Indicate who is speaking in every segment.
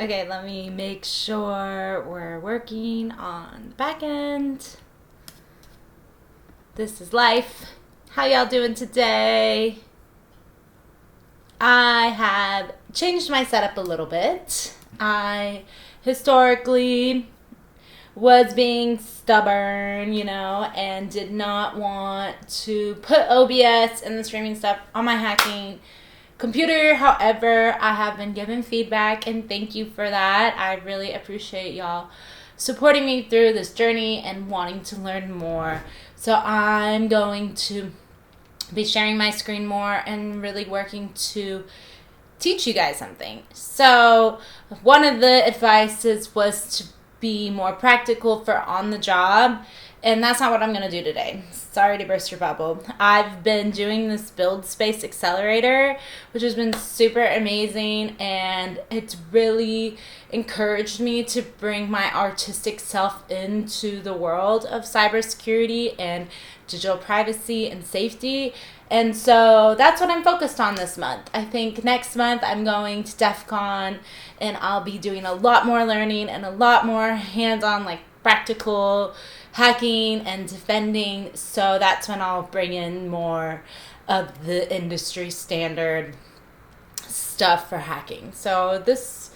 Speaker 1: Okay, let me make sure we're working on the back end. This is life. How y'all doing today? I have changed my setup a little bit. I historically was being stubborn, and did not want to put OBS and the streaming stuff on my hacking computer. However, I have been given feedback, and thank you for that. I really appreciate y'all supporting me through this journey and wanting to learn more. So I'm going to be sharing my screen more and really working to teach you guys something. So one of the advices was to be more practical for on the job, and that's not what I'm going to do today. Sorry to burst your bubble. I've been doing this Build Space Accelerator, which has been super amazing, and it's really encouraged me to bring my artistic self into the world of cybersecurity and digital privacy and safety. And so that's what I'm focused on this month. I think next month I'm going to DEF CON, and I'll be doing a lot more learning and a lot more hands-on, like practical hacking and defending. So that's when I'll bring in more of the industry standard stuff for hacking. So this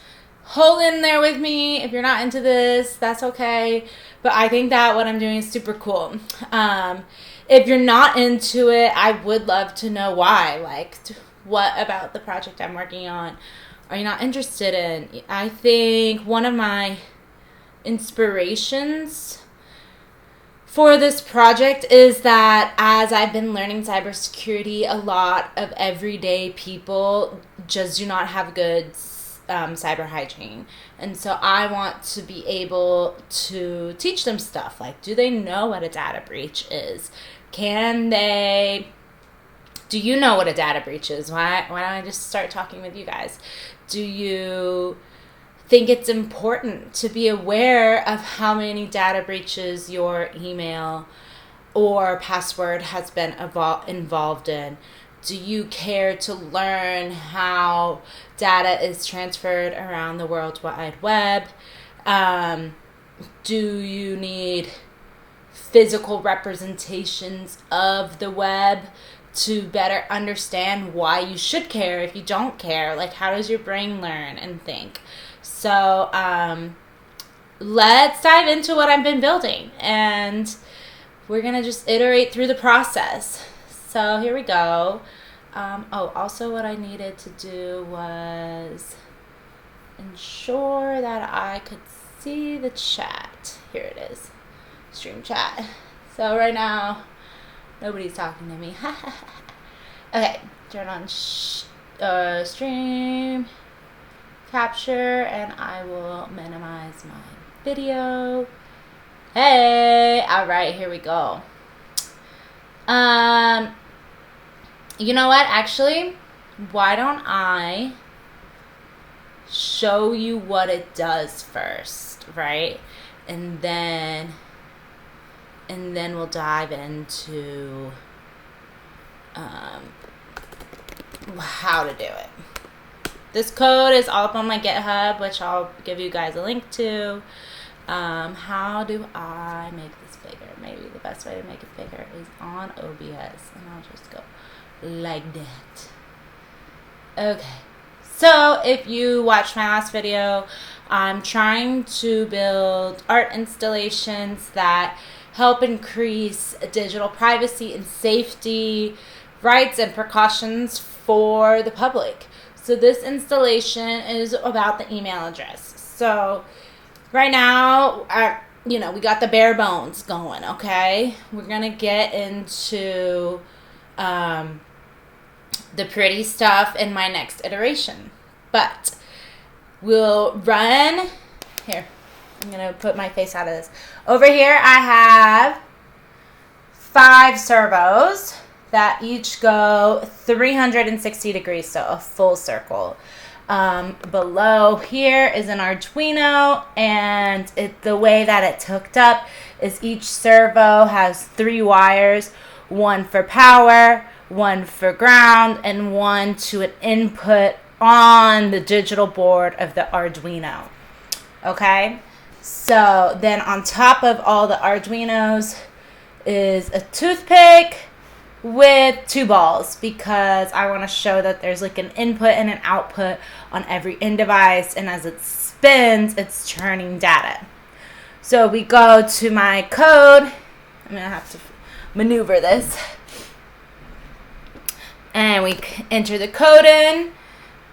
Speaker 1: hold in there with me. If you're not into this, that's okay. But I think that what I'm doing is super cool. If you're not into it, I would love to know why. Like, what about the project I'm working on are you not interested in? I think one of my inspirations for this project is that as I've been learning cybersecurity, a lot of everyday people just do not have good cyber hygiene. And so I want to be able to teach them stuff. Like, do they know what a data breach is? Do you know what a data breach is? Why don't I just start talking with you guys? Do you think it's important to be aware of how many data breaches your email or password has been involved in? Do you care to learn how data is transferred around the World Wide Web? Do you need physical representations of the web to better understand why you should care if you don't care? Like, how does your brain learn and think? So let's dive into what I've been building, and we're going to just iterate through the process. So here we go. Also what I needed to do was ensure that I could see the chat. Here it is, stream chat. So right now, nobody's talking to me. Okay, turn on stream capture, and I will minimize my video. Hey, all right, here we go. You know what? Actually, why don't I show you what it does first, right? And then we'll dive into how to do it. This code is all up on my GitHub, which I'll give you guys a link to. How do I make this bigger? Maybe the best way to make it bigger is on OBS, and I'll just go like that. Okay. So if you watched my last video, I'm trying to build art installations that help increase digital privacy and safety, rights and precautions for the public. So this installation is about the email address. So right now, we got the bare bones going, okay? We're going to get into the pretty stuff in my next iteration. But we'll run. Here, I'm going to put my face out of this. Over here, I have 5 servos that each go 360 degrees, so a full circle. Below here is an Arduino, and the way that it's hooked up is each servo has 3 wires, one for power, one for ground, and one to an input on the digital board of the Arduino. Okay? So then on top of all the Arduinos is a toothpick with 2 balls, because I want to show that there's like an input and an output on every end device, and as it spins, it's churning data. So we go to my code. I'm going to have to maneuver this. And we enter the code in.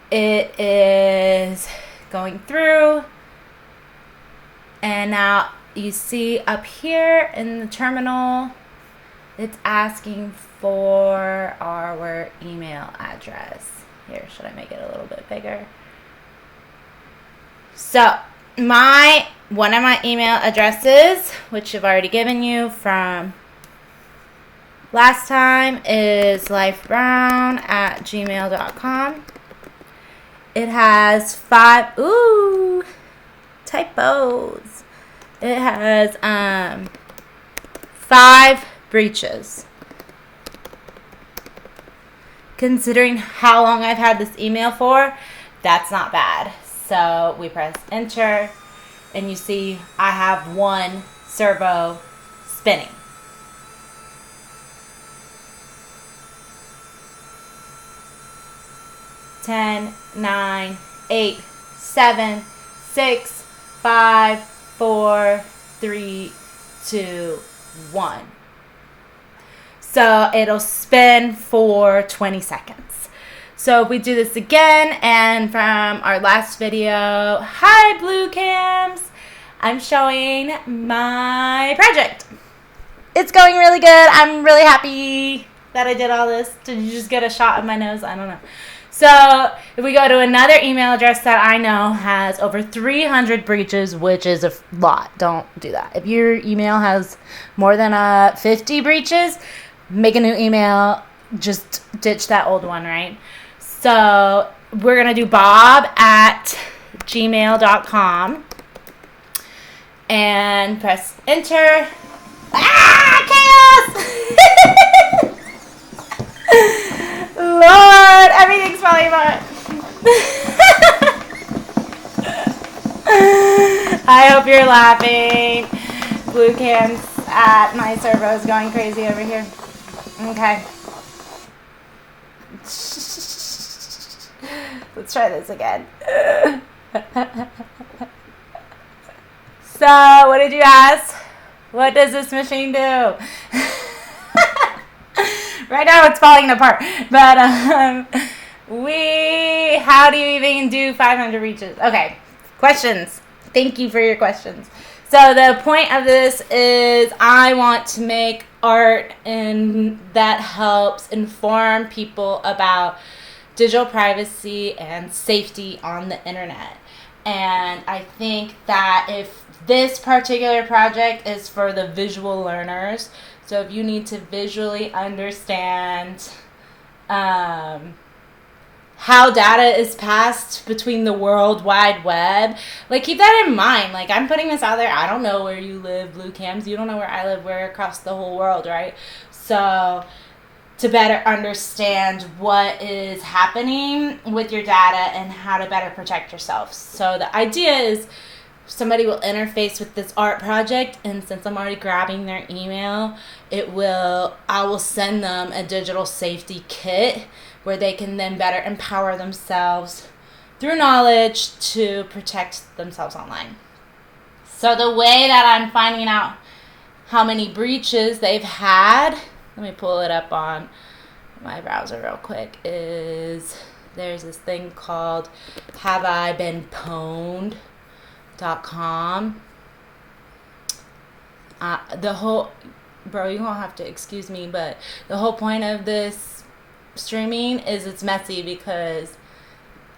Speaker 1: It is going through. And now you see up here in the terminal, it's asking for our email address. Here, should I make it a little bit bigger? So one of my email addresses, which I've already given you from last time, is lifebrown@gmail.com. It has 5 typos. It has 5 breaches. Considering how long I've had this email for, that's not bad. So we press enter, and you see I have 1 servo spinning. Ten, 9, 8, 7, 6, 5, 4, 3, 2, 1. So it'll spin for 20 seconds. So if we do this again, and from our last video, hi Blue Cams, I'm showing my project. It's going really good. I'm really happy that I did all this. Did you just get a shot of my nose? I don't know. So if we go to another email address that I know has over 300 breaches, which is a lot, don't do that. If your email has more than 50 breaches, make a new email. Just ditch that old one, right? So we're going to do bob@gmail.com and press enter. Chaos! Lord, everything's falling apart. I hope you're laughing. Blue cams at my servo is going crazy over here. Okay. Let's try this again. So, what did you ask? What does this machine do? Right now it's falling apart. But how do you even do 500 reaches? Okay, questions. Thank you for your questions. So the point of this is I want to make art and that helps inform people about digital privacy and safety on the internet. And I think that if this particular project is for the visual learners, so if you need to visually understand how data is passed between the World Wide Web, like keep that in mind. Like I'm putting this out there. I don't know where you live, Blue Cams. You don't know where I live. We're across the whole world, right? So to better understand what is happening with your data and how to better protect yourself. So the idea is somebody will interface with this art project, and since I'm already grabbing their email, I will send them a digital safety kit where they can then better empower themselves through knowledge to protect themselves online. So the way that I'm finding out how many breaches they've had, let me pull it up on my browser real quick, is there's this thing called haveibeennpwned.com. Bro, you won't have to excuse me, but the whole point of this streaming is it's messy because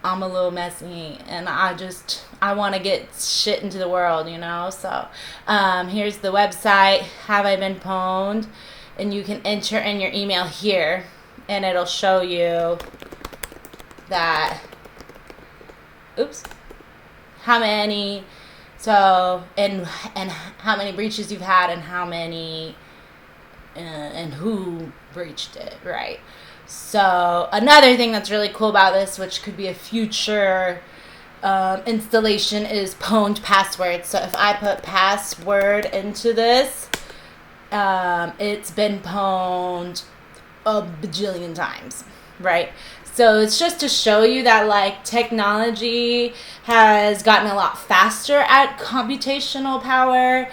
Speaker 1: I'm a little messy and I want to get shit into the world, you know? So here's the website, Have I Been Pwned? And you can enter in your email here and it'll show you that, how many, and how many breaches you've had and how many, and who breached it, right? So another thing that's really cool about this, which could be a future installation, is pwned passwords. So if I put password into this, it's been pwned a bajillion times, right? So it's just to show you that like technology has gotten a lot faster at computational power.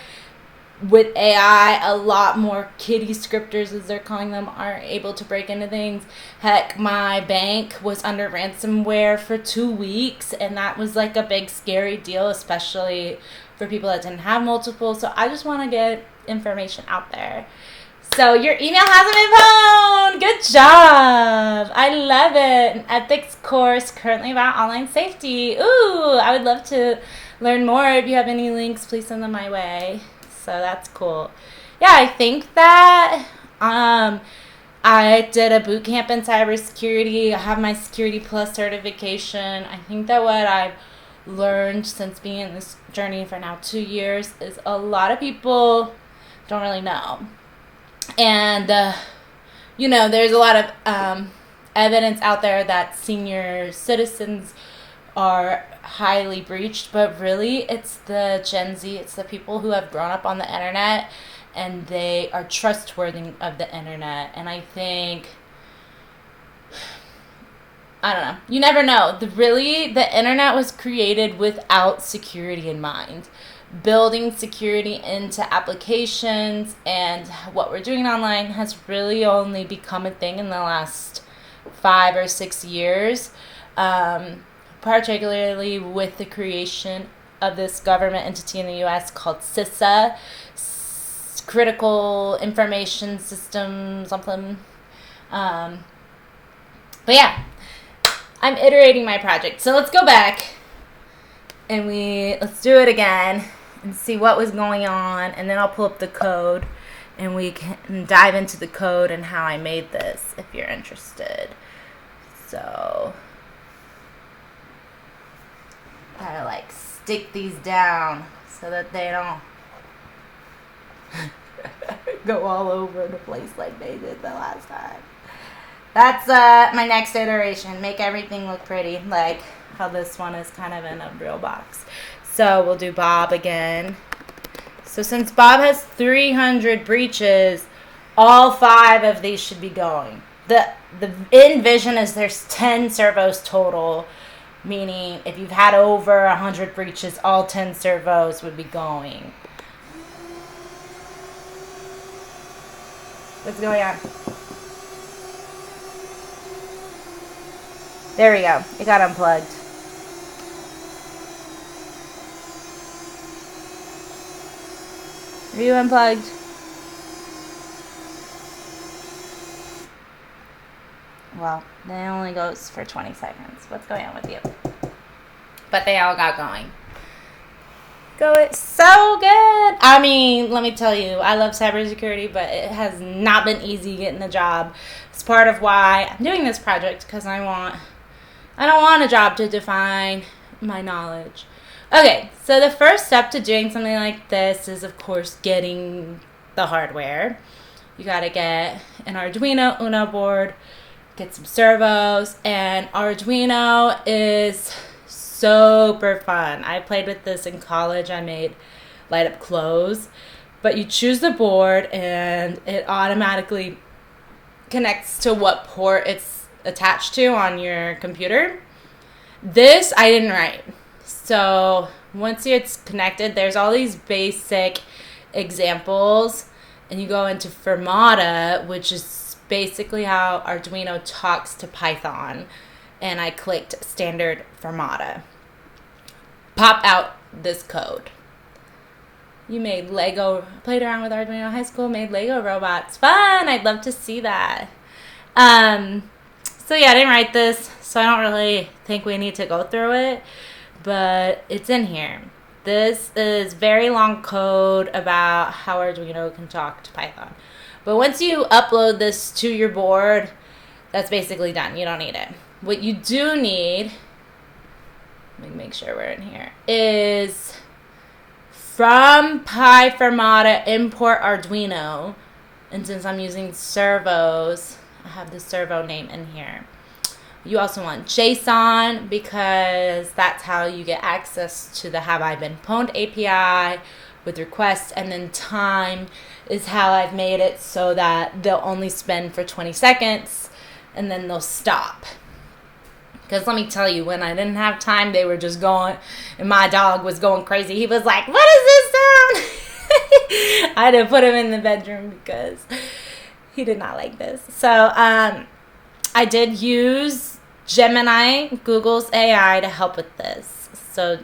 Speaker 1: With AI, a lot more kiddie scripters, as they're calling them, are able to break into things. Heck, my bank was under ransomware for 2 weeks, and that was like a big scary deal, especially for people that didn't have multiple. So I just want to get information out there. So your email hasn't been pwned. Good job. I love it. An ethics course currently about online safety. Ooh, I would love to learn more. If you have any links, please send them my way. So that's cool. Yeah, I think that I did a boot camp in cybersecurity. I have my Security Plus certification. I think that what I've learned since being in this journey for now 2 years is a lot of people don't really know. And, there's a lot of evidence out there that senior citizens are highly breached, but really it's the Gen Z, it's the people who have grown up on the internet and they are trustworthy of the internet. And I think, I don't know, you never know. The internet was created without security in mind. Building security into applications and what we're doing online has really only become a thing in the last 5 or 6 years. Particularly with the creation of this government entity in the U.S. called CISA, Critical Information System something. But yeah, I'm iterating my project. So let's go back and let's do it again and see what was going on, and then I'll pull up the code and we can dive into the code and how I made this if you're interested. So gotta like stick these down so that they don't go all over the place like they did the last time. That's my next iteration. Make everything look pretty, like how this one is kind of in a real box. So we'll do Bob again. So since Bob has 300 breaches, all 5 of these should be going. The envision is there's 10 servos total. Meaning, if you've had over 100 breaches, all 10 servos would be going. What's going on? There we go. It got unplugged. Are you unplugged? Well, that only goes for 20 seconds. What's going on with you? But they all got going. It's so good. I mean, let me tell you, I love cybersecurity, but it has not been easy getting the job. It's part of why I'm doing this project, because I don't want a job to define my knowledge. Okay, so the first step to doing something like this is, of course, getting the hardware. You got to get an Arduino Uno board, get some servos, and Arduino is super fun. I played with this in college. I made light up clothes. But you choose the board and it automatically connects to what port it's attached to on your computer. This I didn't write. So once it's connected, there's all these basic examples, and you go into Fermata, which is basically how Arduino talks to Python. And I clicked standard Fermata. Pop out this code. You made Lego, played around with Arduino in high school, made Lego robots. Fun! I'd love to see that. So yeah, I didn't write this, so I don't really think we need to go through it, but it's in here. This is very long code about how Arduino can talk to Python. But once you upload this to your board, that's basically done. You don't need it. What you do need, let me make sure we're in here, is from PyFermata import Arduino. And since I'm using servos, I have the servo name in here. You also want JSON because that's how you get access to the Have I Been Pwned API with requests, and then time is how I've made it so that they'll only spend for 20 seconds and then they'll stop. Because let me tell you, when I didn't have time, they were just going, and my dog was going crazy. He was like, "What is this sound?" I had to put him in the bedroom because he did not like this. So I did use Gemini, Google's AI, to help with this. So,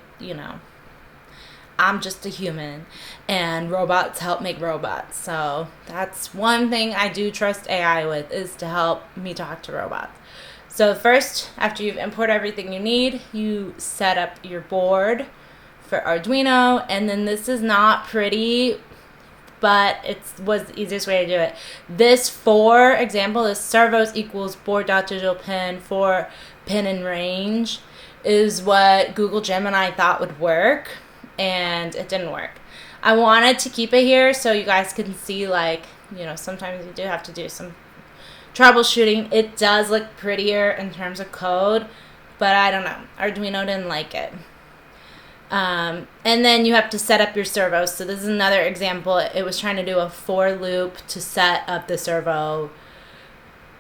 Speaker 1: I'm just a human, and robots help make robots. So that's one thing I do trust AI with, is to help me talk to robots. So first, after you've imported everything you need, you set up your board for Arduino, and then this is not pretty, but it was the easiest way to do it. This, for example, is servos equals board.digital pin for pin and range, is what Google Gemini thought would work, and it didn't work. I wanted to keep it here so you guys can see, sometimes you do have to do some troubleshooting. It does look prettier in terms of code, but I don't know. Arduino didn't like it. And then you have to set up your servos. So this is another example. It was trying to do a for loop to set up the servo,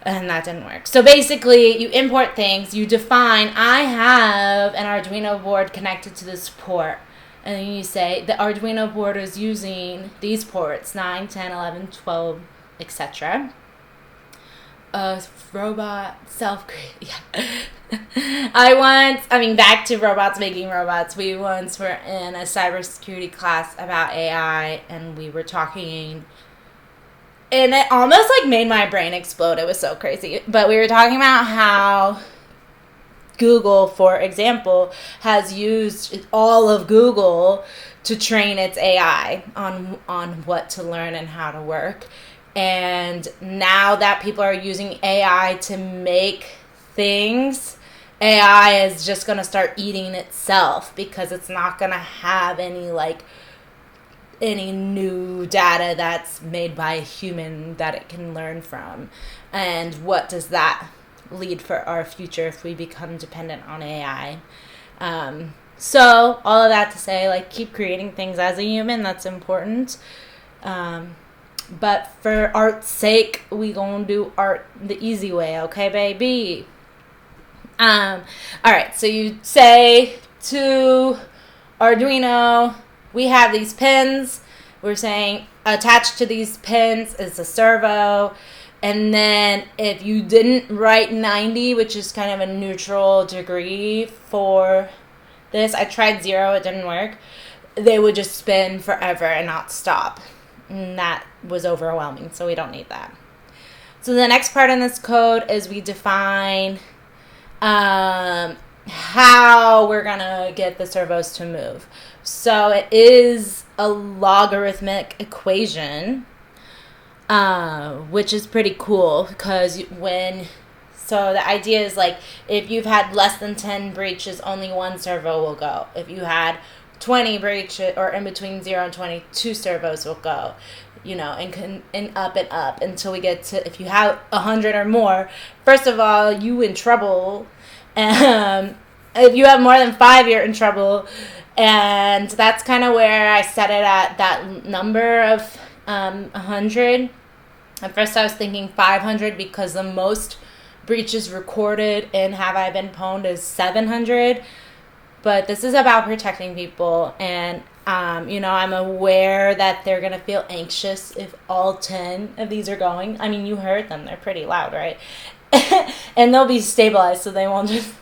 Speaker 1: and that didn't work. So basically, you import things, you define, I have an Arduino board connected to this port. And then you say, the Arduino board is using these ports, 9, 10, 11, 12, etc. Robot self-create. Yeah. Back to robots making robots. We once were in a cybersecurity class about AI, and we were talking, and it almost made my brain explode. It was so crazy. But we were talking about how Google, for example, has used all of Google to train its AI on what to learn and how to work. And now that people are using AI to make things, AI is just going to start eating itself, because it's not going to have any new data that's made by a human that it can learn from. And what does that lead for our future if we become dependent on AI? So all of that to say, keep creating things as a human. That's important. But for art's sake, we gonna do art the easy way, okay, baby? All right, so you say to Arduino, we have these pins. We're saying attached to these pins is a servo. And then if you didn't write 90, which is kind of a neutral degree for this, I tried 0, it didn't work. They would just spin forever and not stop. And that was overwhelming, so we don't need that. So the next part in this code is we define how we're going to get the servos to move. So it is a logarithmic equation, which is pretty cool, because so the idea is if you've had less than 10 breaches, only one servo will go. If you had 20 breaches, or in between 0 and 20, 2 servos will go, and up and up until we get to, if you have 100 or more, first of all, you in trouble. If you have more than 5, you're in trouble. And that's kind of where I set it at, that number of 100. At first I was thinking 500, because the most breaches recorded in Have I Been Pwned is 700. But this is about protecting people, and I'm aware that they're going to feel anxious if all 10 of these are going. You heard them. They're pretty loud, right? And they'll be stabilized, so they won't just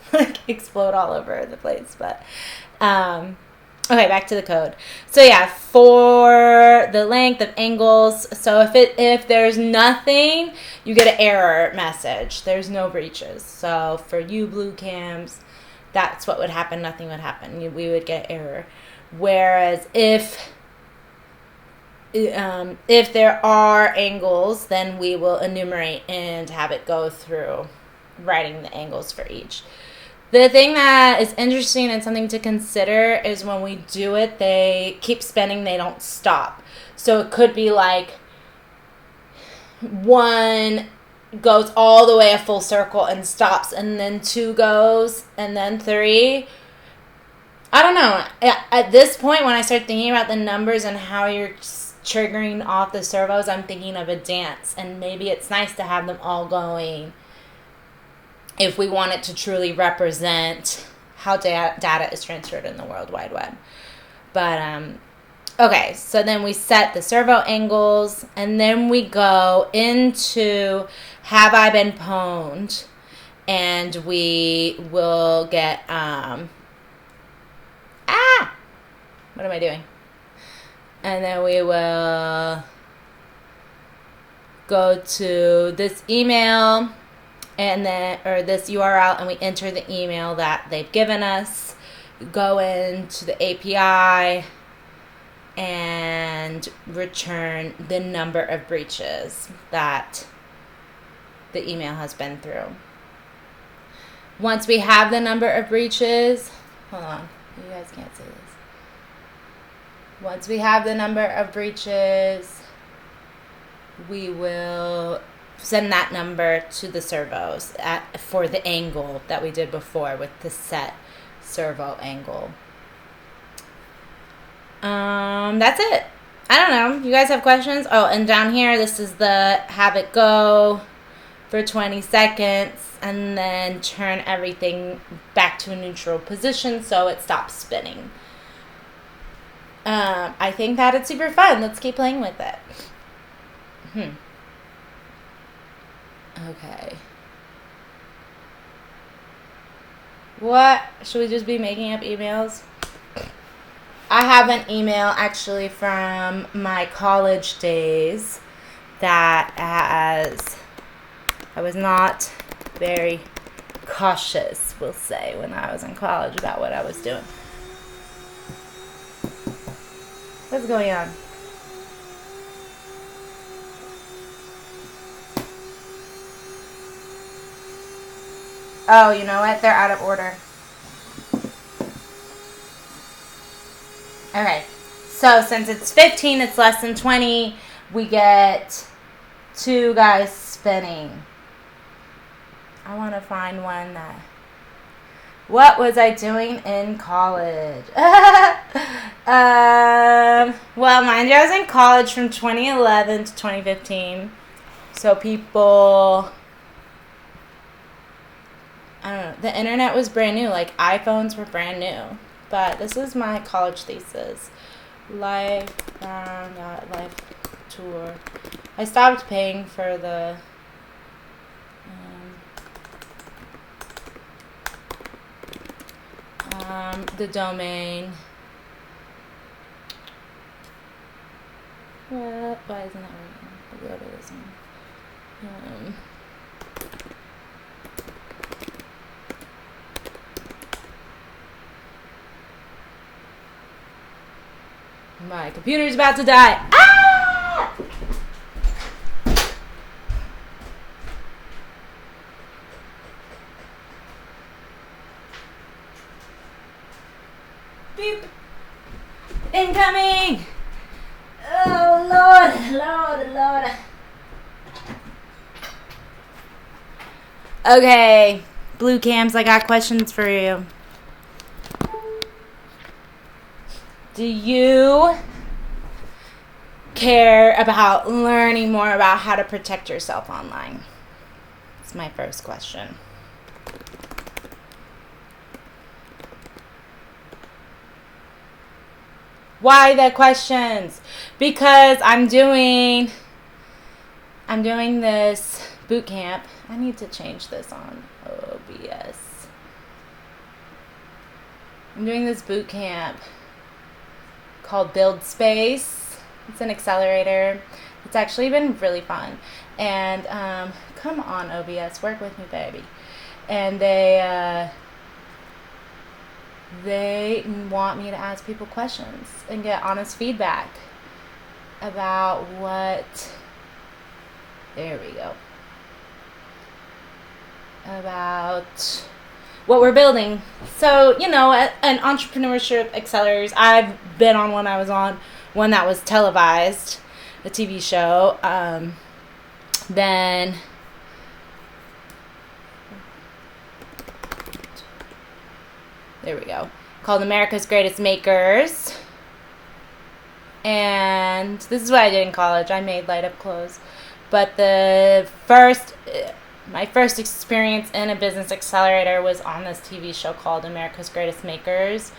Speaker 1: explode all over the place. But okay, back to the code. So yeah, for the length of angles, so if there's nothing, you get an error message. There's no breaches. So for you blue cams, that's what would happen. Nothing would happen. We would get error. Whereas if there are angles, then we will enumerate and have it go through writing the angles for each. The thing that is interesting and something to consider is when we do it, they keep spinning, they don't stop. So it could be one goes all the way a full circle and stops, and then 2 goes, and then 3. I don't know. At this point, when I start thinking about the numbers and how you're triggering off the servos, I'm thinking of a dance, and maybe it's nice to have them all going if we want it to truly represent how data is transferred in the World Wide Web. But, okay, so then we set the servo angles, and then we go into Have I Been Pwned, and we will get, what am I doing? And then we will go to this email, and then, or this URL, and we enter the email that they've given us, go into the API, and return the number of breaches that the email has been through. Once we have the number of breaches, hold on, you guys can't see this. Once we have the number of breaches, we will send that number to the servos for the angle that we did before with the set servo angle. That's it. I don't know. You guys have questions? Oh, and down here, this is the have it go for 20 seconds and then turn everything back to a neutral position so it stops spinning. I think that it's super fun. Let's keep playing with it. Okay. What? Should we just be making up emails? I have an email actually from my college days that I was not very cautious, we'll say, when I was in college about what I was doing. What's going on? Oh, you know what? They're out of order. Okay. So since it's 15, it's less than 20. We get 2 guys spinning. I want to find one that... What was I doing in college? Well, mind you, I was in college from 2011 to 2015. So people... I don't know. The internet was brand new. Like, iPhones were brand new. But this is my college thesis. Life tour. I stopped paying for the domain. What? Why isn't that working? I'll go to this one. My computer's about to die. Ah! Beep. Incoming. Oh, Lord. Okay, Blue Cams, I got questions for you. Do you care about learning more about how to protect yourself online? That's my first question. Why the questions? Because I'm doing this boot camp. I need to change this on OBS. I'm doing this boot camp called Build Space. It's an accelerator. It's actually been really fun. And come on, OBS, work with me, baby. And they want me to ask people questions and get honest feedback about what, there we go, about what we're building. So, you know, an entrepreneurship accelerators, I've been on one. I was on one that was televised, a TV show. Then There we go. Called America's Greatest Makers. And this is what I did in college. I made light-up clothes. But my first experience in a business accelerator was on this TV show called America's Greatest Makers,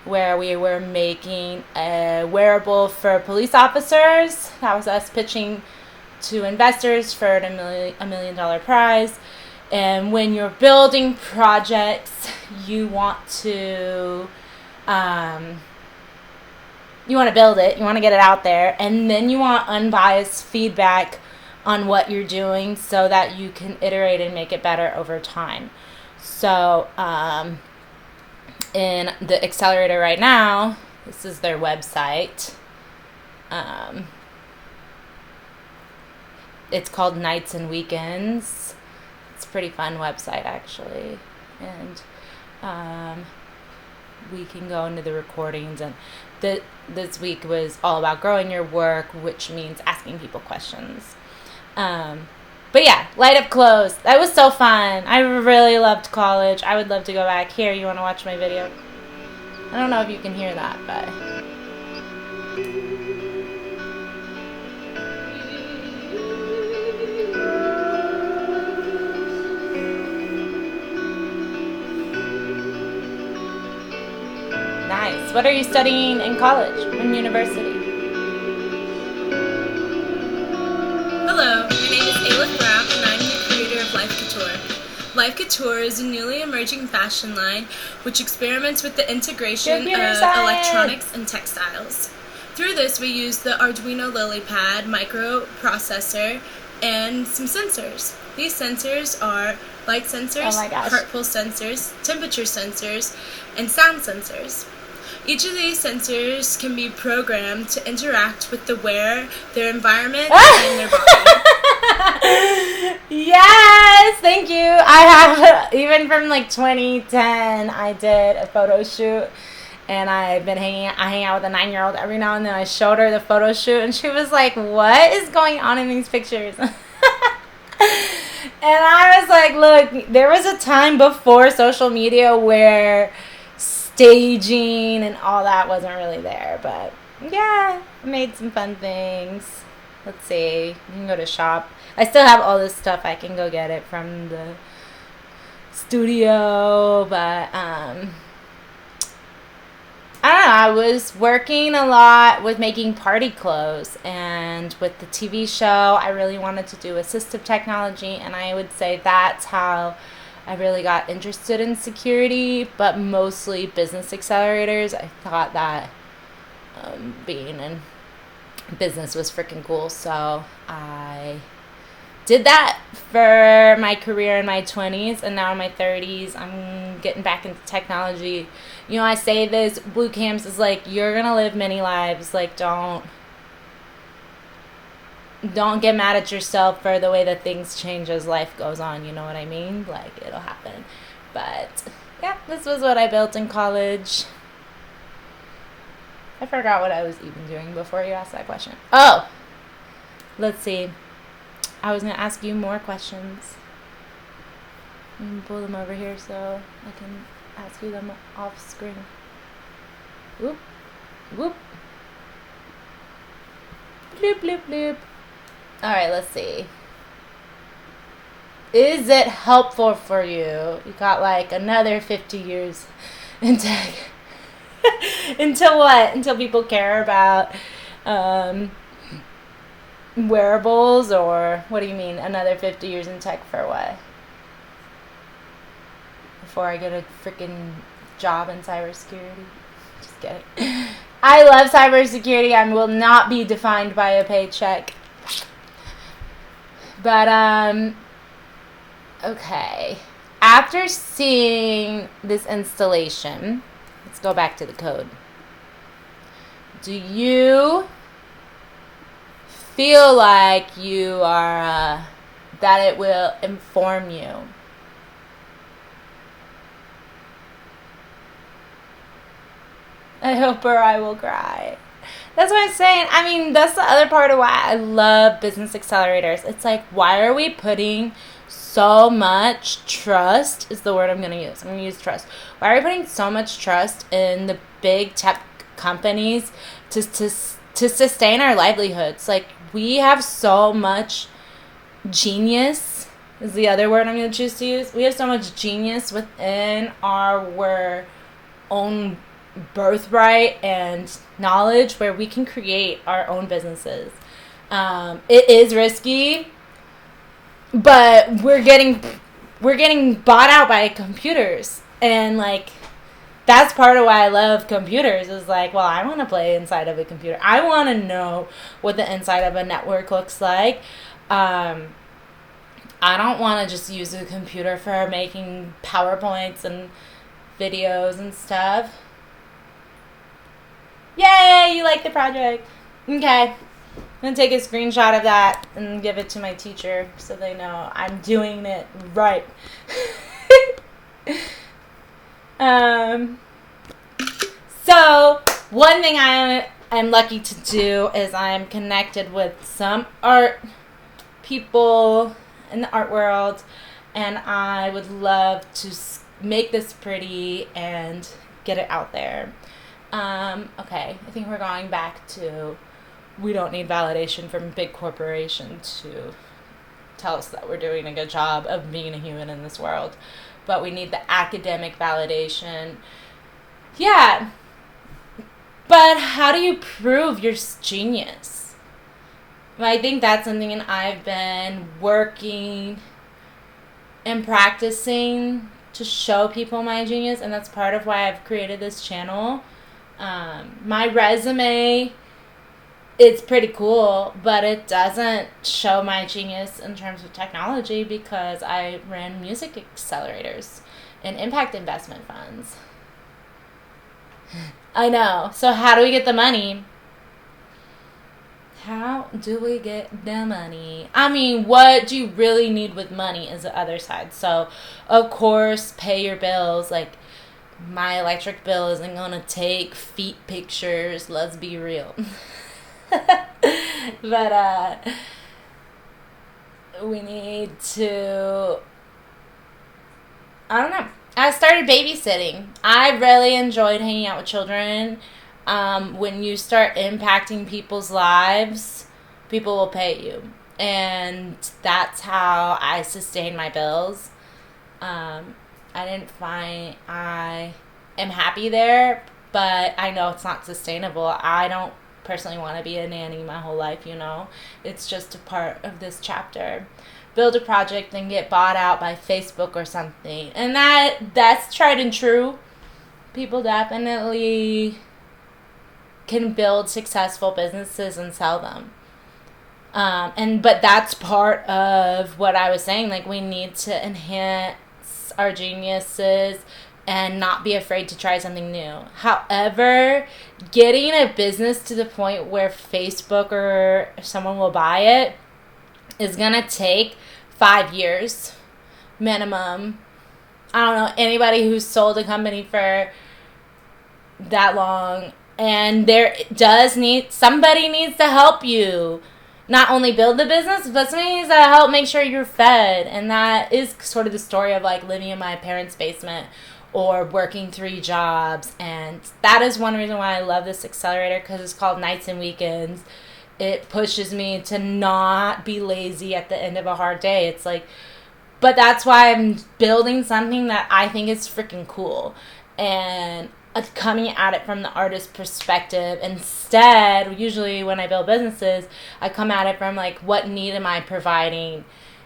Speaker 1: where we were making a wearable for police officers. That was us pitching to investors for a $1 million prize. And when you're building projects, you want to build it, you want to get it out there, and then you want unbiased feedback on what you're doing so that you can iterate and make it better over time. So in the accelerator right now, this is their website. It's called Nights and Weekends. It's a pretty fun website, actually. And we can go into the recordings. And this week was all about growing your work, which means asking people questions. But yeah, light up clothes. That was so fun. I really loved college. I would love to go back. Here, you want to watch my video? I don't know if you can hear that, but... Nice. What are you studying in college, in university?
Speaker 2: Hello, my name is Ailith Brown, and I'm the creator of Life Couture. Life Couture is a newly emerging fashion line which experiments with the integration of electronics and textiles. Through this, we use the Arduino LilyPad microprocessor and some sensors. These sensors are light sensors, heart pulse sensors, temperature sensors, and sound sensors. Each of these sensors can be programmed to interact with the wearer, their environment, and their body.
Speaker 1: Yes, thank you. I have, even from like 2010, I did a photo shoot, and I hang out with a 9-year-old every now and then. I showed her the photo shoot, and she was like, what is going on in these pictures? And I was like, look, there was a time before social media where staging and all that wasn't really there, but yeah, I made some fun things. Let's see, you can go to shop. I still have all this stuff. I can go get it from the studio, but I don't know, I was working a lot with making party clothes, and with the TV show I really wanted to do assistive technology, and I would say that's how I really got interested in security, but mostly business accelerators. I thought that being in business was freaking cool, so I did that for my career in my 20s, and now in my 30s, I'm getting back into technology. You know, I say this, boot camps is like, you're gonna live many lives. Like, don't get mad at yourself for the way that things change as life goes on, you know what I mean? Like, it'll happen. But yeah, this was what I built in college. I forgot what I was even doing before you asked that question. Oh, let's see. I was going to ask you more questions. I'm going to pull them over here so I can ask you them off screen. Whoop, whoop. Bloop, bloop, bloop. All right, let's see. Is it helpful for you? You got like another 50 years in tech. Until what? Until people care about wearables, or what do you mean? Another 50 years in tech for what? Before I get a freaking job in cybersecurity? Just kidding. I love cybersecurity. I will not be defined by a paycheck. But, okay. After seeing this installation, let's go back to the code. Do you feel like you are, that it will inform you? I hope or I will cry. That's what I'm saying. I mean, that's the other part of why I love business accelerators. It's like, why are we putting so much trust is the word I'm going to use. I'm going to use trust. Why are we putting so much trust in the big tech companies to sustain our livelihoods? Like, we have so much genius is the other word I'm going to choose to use. We have so much genius within our own birthright and knowledge where we can create our own businesses. It is risky, but we're getting bought out by computers, and like, that's part of why I love computers. Is like, well, I want to play inside of a computer. I want to know what the inside of a network looks like. I don't want to just use a computer for making PowerPoints and videos and stuff. Yay, you like the project. Okay. I'm going to take a screenshot of that and give it to my teacher so they know I'm doing it right. So, one thing I'm lucky to do is I'm connected with some art people in the art world, and I would love to make this pretty and get it out there. Okay, I think we're going back to, we don't need validation from a big corporation to tell us that we're doing a good job of being a human in this world, but we need the academic validation. Yeah, but how do you prove your genius? I think that's something I've been working and practicing to show people my genius, and that's part of why I've created this channel. My resume, it's pretty cool, but it doesn't show my genius in terms of technology because I ran music accelerators and impact investment funds. I know. So how do we get the money? How do we get the money? I mean, what do you really need with money is the other side. So, of course, pay your bills. Like, my electric bill isn't going to take feet pictures. Let's be real. But, we need to, I don't know. I started babysitting. I really enjoyed hanging out with children. When you start impacting people's lives, people will pay you. And that's how I sustain my bills. I didn't find I am happy there, but I know it's not sustainable. I don't personally want to be a nanny my whole life, you know. It's just a part of this chapter. Build a project and get bought out by Facebook or something. And that's tried and true. People definitely can build successful businesses and sell them. But that's part of what I was saying. Like, we need to enhance our geniuses and not be afraid to try something new. However, getting a business to the point where Facebook or someone will buy it is going to take 5 years minimum. I don't know anybody who's sold a company for that long. And somebody needs to help you. Not only build the business, but somebody needs to help make sure you're fed. And that is sort of the story of like living in my parents' basement or working 3 jobs. And that is one reason why I love this accelerator, because it's called Nights and Weekends. It pushes me to not be lazy at the end of a hard day. It's like, but that's why I'm building something that I think is freaking cool. And coming at it from the artist perspective instead. Usually when I build businesses, I come at it from like, what need am I providing,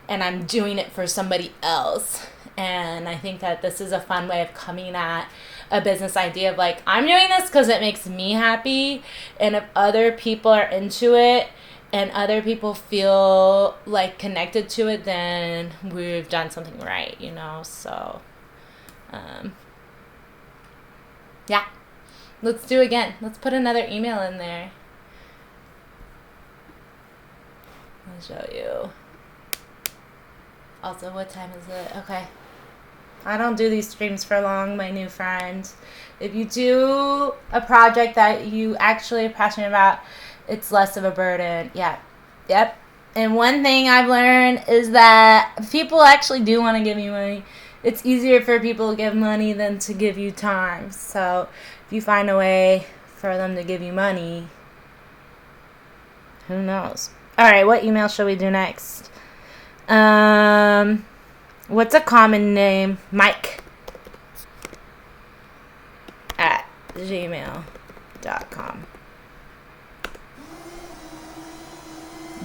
Speaker 1: and I'm doing it for somebody else. And I think that this is a fun way of coming at a business idea of like, I'm doing this because it makes me happy, and if other people are into it and other people feel like connected to it, then we've done something right, you know. So yeah, let's do it again. Let's put another email in there. I'll show you. Also, what time is it? Okay. I don't do these streams for long, my new friend. If you do a project that you actually are passionate about, it's less of a burden. Yeah. Yep. And one thing I've learned is that people actually do want to give you money. It's easier for people to give money than to give you time. So if you find a way for them to give you money, who knows? All right, what email should we do next? What's a common name? Mike at gmail.com.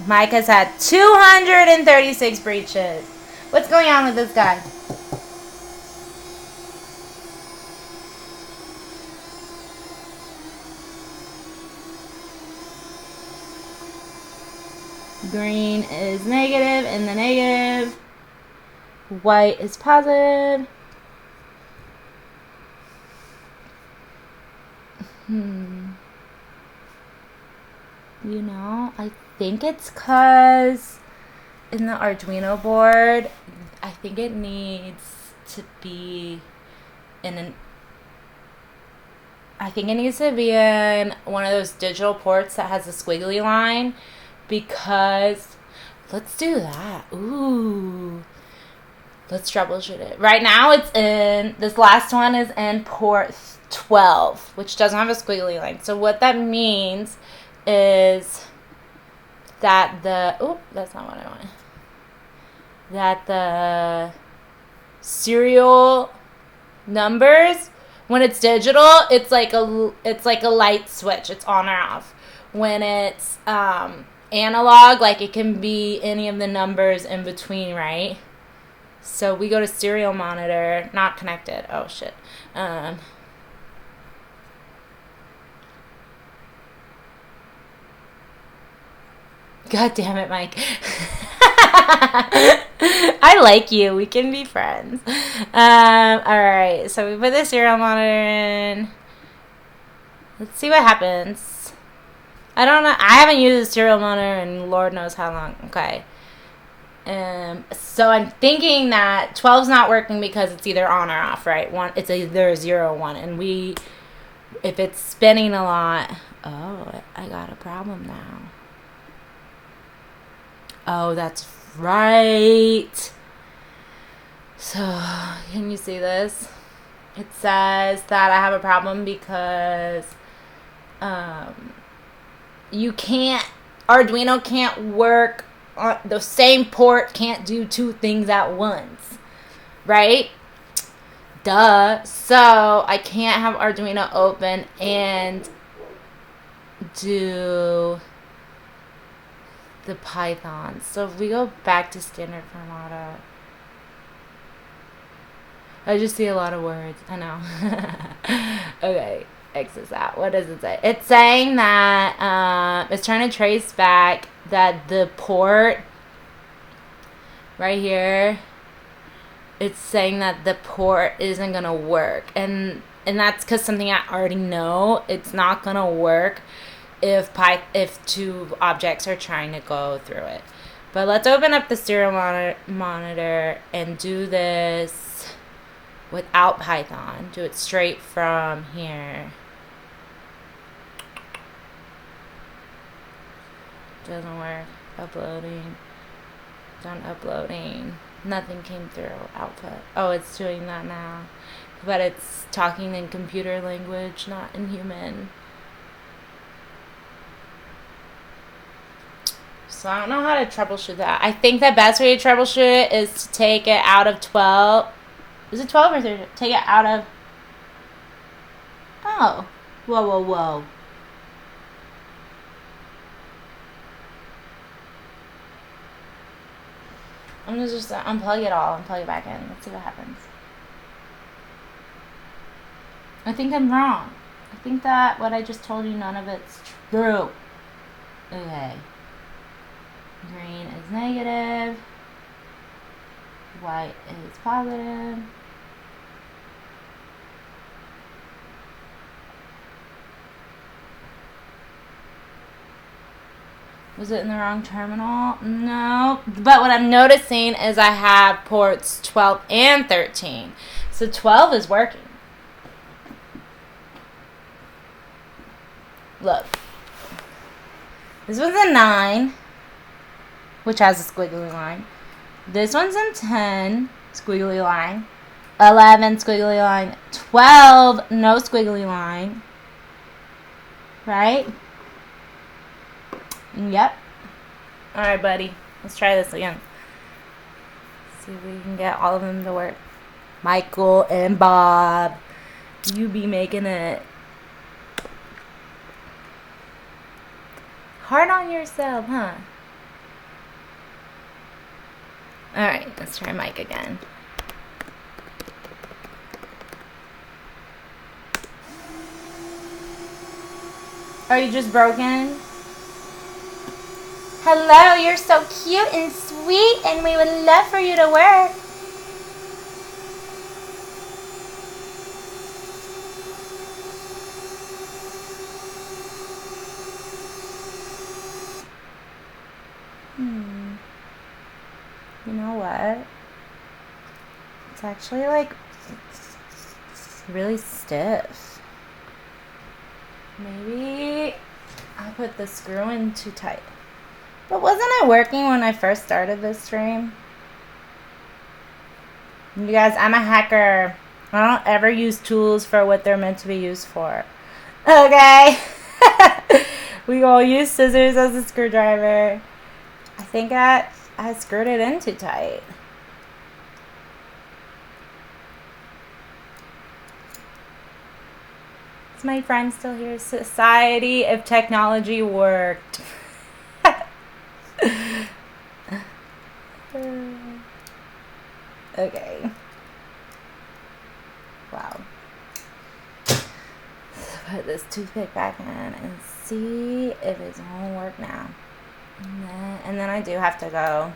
Speaker 1: Mike has had 236 breaches. What's going on with this guy? Green is negative in the negative. White is positive. You know, I think it's because in the Arduino board, I think it needs to be in one of those digital ports that has a squiggly line, because let's do that. Ooh. Let's troubleshoot it. Right now this last one is in port 12, which doesn't have a squiggly line. So what that means is that that's not what I want. That the serial numbers, when it's digital, it's like a light switch. It's on or off. When it's analog, like it can be any of the numbers in between, right? So we go to serial monitor, not connected. Oh shit. God damn it, Mike. I like you. We can be friends. Alright, so we put the serial monitor in. Let's see what happens. I don't know. I haven't used a serial monitor in Lord knows how long. Okay. So I'm thinking that 12's not working because it's either on or off, right? It's either 0 or 1. And if it's spinning a lot, I got a problem now. Oh, that's right. So, can you see this? It says that I have a problem because Arduino can't work. The same port can't do two things at once, right? Duh. So I can't have Arduino open and do the Python. So if we go back to standard form auto, I just see a lot of words. I know. Okay, X is out. What does it say? It's saying that it's trying to trace back that the port right here, it's saying that the port isn't gonna work, and that's because something I already know. It's not gonna work if two objects are trying to go through it. But let's open up the serial monitor and do this without Python. Do it straight from here. Doesn't work. Uploading. Done uploading. Nothing came through. Output. Oh, it's doing that now. But it's talking in computer language, not in human. So I don't know how to troubleshoot that. I think the best way to troubleshoot it is to take it out of 12. Is it 12 or 13? Take it out of... Oh. Whoa. I'm going to just unplug it all and plug it back in. Let's see what happens. I think I'm wrong. I think that what I just told you, none of it's true. Okay. Green is negative. White is positive. Was it in the wrong terminal? No. But what I'm noticing is I have ports 12 and 13. So 12 is working. Look. This was a 9. which has a squiggly line. This one's in 10, squiggly line. 11, squiggly line. 12, no squiggly line. Right? Yep. Alright, buddy. Let's try this again. See if we can get all of them to work. Michael and Bob, you be making it hard on yourself, huh? Alright, let's try Mike again. Are you just broken? Hello, you're so cute and sweet, and we would love for you to work. You know what? It's actually like really stiff. Maybe I put the screw in too tight. But wasn't it working when I first started this stream? You guys, I'm a hacker. I don't ever use tools for what they're meant to be used for. Okay? We all use scissors as a screwdriver. I think I screwed it in too tight. Is my friend still here? Society if technology worked. Okay. Wow. Let's put this toothpick back in and see if it's gonna work now. And then I do have to go.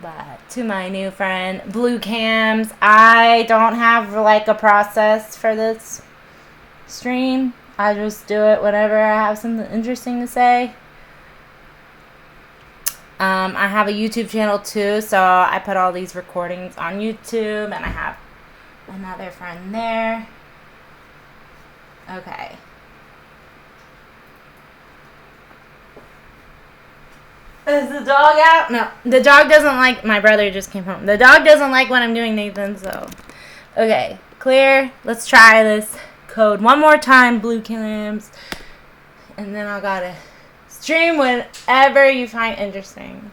Speaker 1: But to my new friend, Blue Cams, I don't have like a process for this stream. I just do it whenever I have something interesting to say. I have a YouTube channel too, so I put all these recordings on YouTube, and I have another friend there. Okay. Is the dog out? No, the dog doesn't like, my brother just came home. The dog doesn't like when I'm doing Nathan, so. Okay, clear. Let's try this code one more time, Blue Cams. And then I gotta stream whenever you find interesting.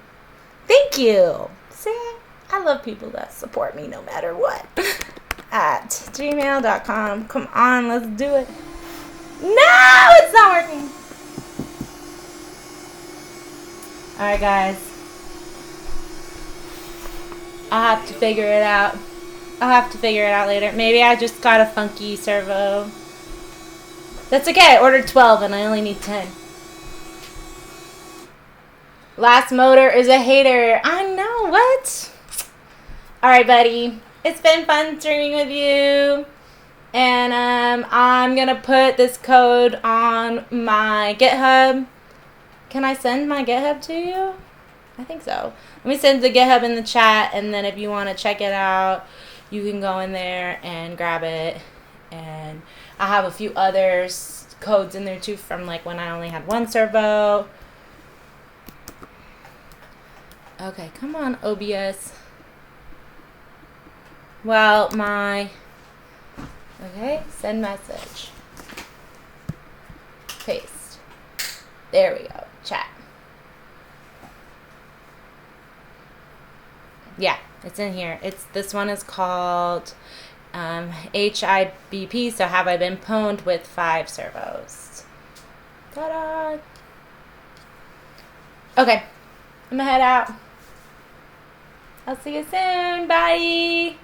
Speaker 1: Thank you. See, I love people that support me no matter what. At gmail.com. Come on, let's do it. No, it's not working. Alright, guys. I'll have to figure it out. I'll have to figure it out later. Maybe I just got a funky servo. That's okay. I ordered 12 and I only need 10. Last motor is a hater. I know, what? Alright, buddy. It's been fun streaming with you. And I'm going to put this code on my GitHub. Can I send my GitHub to you? I think so. Let me send the GitHub in the chat, and then if you want to check it out, you can go in there and grab it. And I have a few others codes in there too from like when I only had one servo. Okay, come on, OBS. Well, okay, send message. Paste. There we go. Chat. Yeah, it's in here. This one is called HIBP, so have I been pwned with 5 servos. Ta-da! Okay, I'm gonna head out. I'll see you soon. Bye!